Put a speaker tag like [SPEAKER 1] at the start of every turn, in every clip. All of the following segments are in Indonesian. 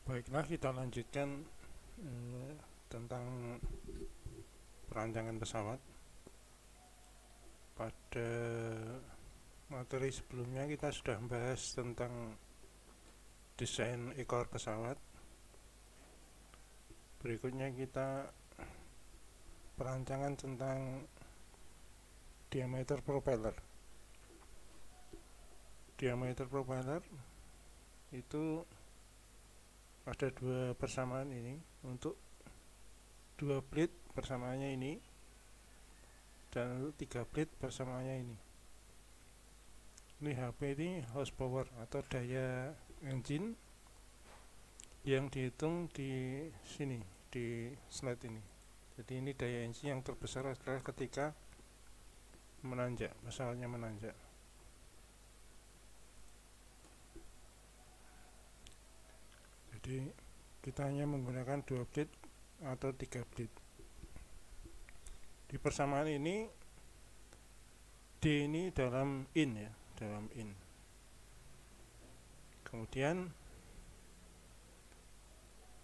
[SPEAKER 1] Baiklah, kita lanjutkan tentang perancangan pesawat. Pada materi sebelumnya kita sudah membahas tentang desain ekor pesawat. Berikutnya kita perancangan tentang diameter propeller. Diameter propeller itu ada dua persamaan ini, untuk dua blade persamaannya ini, dan untuk tiga blade persamaannya ini. Ini HP ini horsepower atau daya engine yang dihitung di sini, di slide ini. Jadi ini daya engine yang terbesar adalah ketika menanjak, pesawatnya menanjak. Jadi kita hanya menggunakan dua blade atau tiga blade. Di persamaan ini D ini dalam in ya, dalam in. Kemudian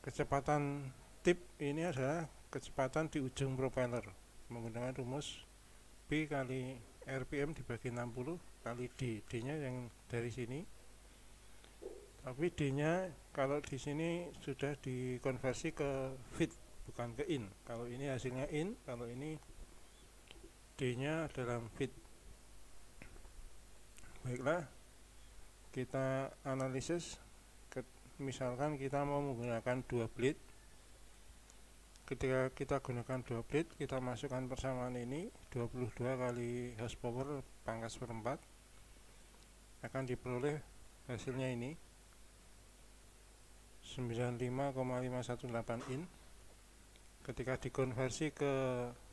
[SPEAKER 1] kecepatan tip ini adalah kecepatan di ujung propeller menggunakan rumus P kali RPM dibagi 60 kali D. D-nya yang dari sini. Tapi D-nya kalau di sini sudah dikonversi ke feet, bukan ke in. Kalau ini hasilnya in, kalau ini D-nya dalam feet. Baiklah, kita analisis. Misalkan kita mau menggunakan dua blade. Ketika kita gunakan dua blade, kita masukkan persamaan ini 22 kali horsepower pangkat seperempat, akan diperoleh hasilnya ini 95,518 in. Ketika dikonversi ke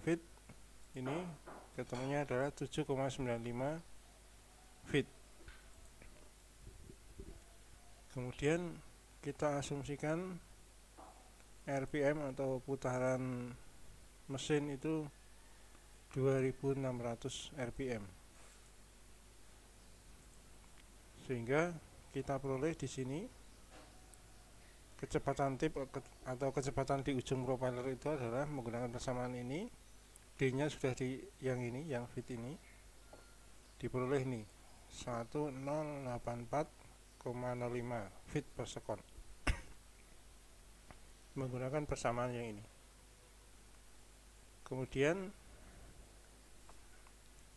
[SPEAKER 1] feet, ini ketemunya adalah 7,95 feet. Kemudian kita asumsikan RPM atau putaran mesin itu 2600 RPM, sehingga kita peroleh di sini kecepatan tip atau kecepatan di ujung propeller itu adalah menggunakan persamaan ini. D-nya sudah di yang ini, yang feet ini, diperoleh nih 1084,05 feet per second menggunakan persamaan yang ini. Kemudian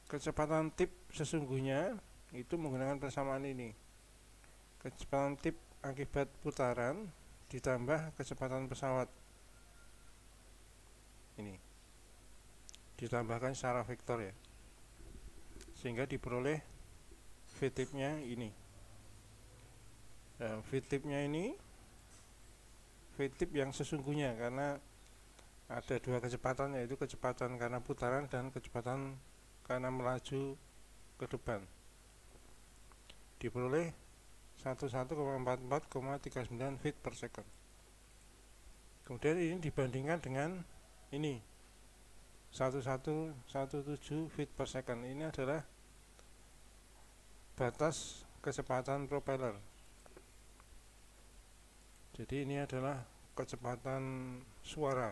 [SPEAKER 1] kecepatan tip sesungguhnya itu menggunakan persamaan ini. Kecepatan tip akibat putaran ditambah kecepatan pesawat ini, ditambahkan secara vektor ya, sehingga diperoleh V-tipnya ini. V-tipnya ini V-tip yang sesungguhnya, karena ada dua kecepatan, yaitu kecepatan karena putaran dan kecepatan karena melaju ke depan. Diperoleh 11,44,39 feet per second. Kemudian ini dibandingkan dengan ini 1117 feet per second. Ini adalah batas kecepatan propeller. Jadi ini adalah kecepatan suara.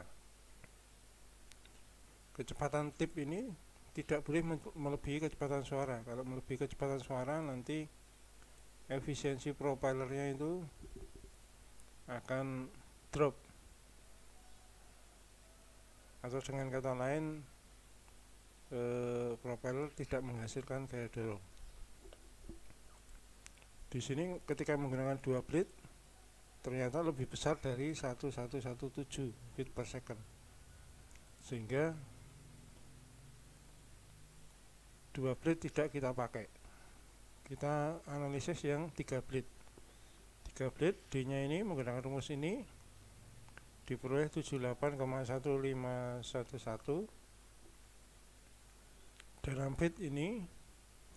[SPEAKER 1] Kecepatan tip ini tidak boleh melebihi kecepatan suara. Kalau melebihi kecepatan suara, nanti efisiensi propellernya itu akan drop, atau dengan kata lain propeller tidak menghasilkan gaya dorong. Di sini ketika menggunakan dua blade ternyata lebih besar dari 1117 feet per second, sehingga dua blade tidak kita pakai. Kita analisis yang tiga blade. Tiga blade, D-nya ini menggunakan rumus ini diperoleh 78,1511 dalam feet. Ini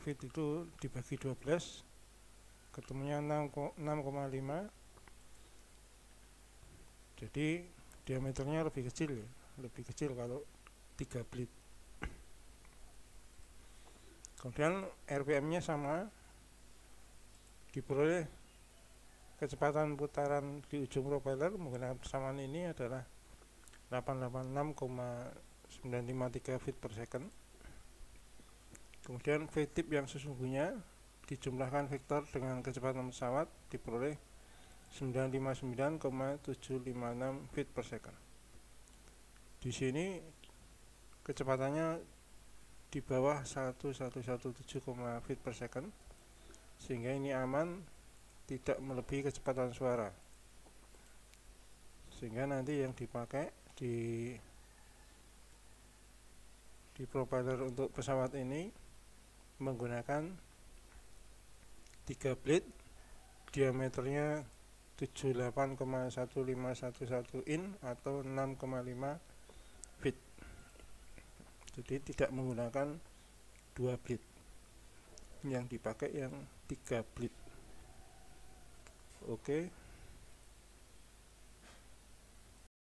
[SPEAKER 1] feet itu dibagi 12 ketemunya 6,5. Jadi diameternya lebih kecil ya, lebih kecil kalau tiga blade. Kemudian RPM nya sama, diperoleh kecepatan putaran di ujung propeller menggunakan persamaan ini adalah 886,953 feet per second. Kemudian V-tip yang sesungguhnya dijumlahkan vektor dengan kecepatan pesawat diperoleh 959,756 feet per second. Di sini kecepatannya di bawah 1117, feet per second, sehingga ini aman, tidak melebihi kecepatan suara, sehingga nanti yang dipakai di propeller untuk pesawat ini menggunakan 3 blade diameternya 78,1511 in atau 6,5 feet. Jadi tidak menggunakan 2 blade, yang dipakai yang 3 blade. Oke.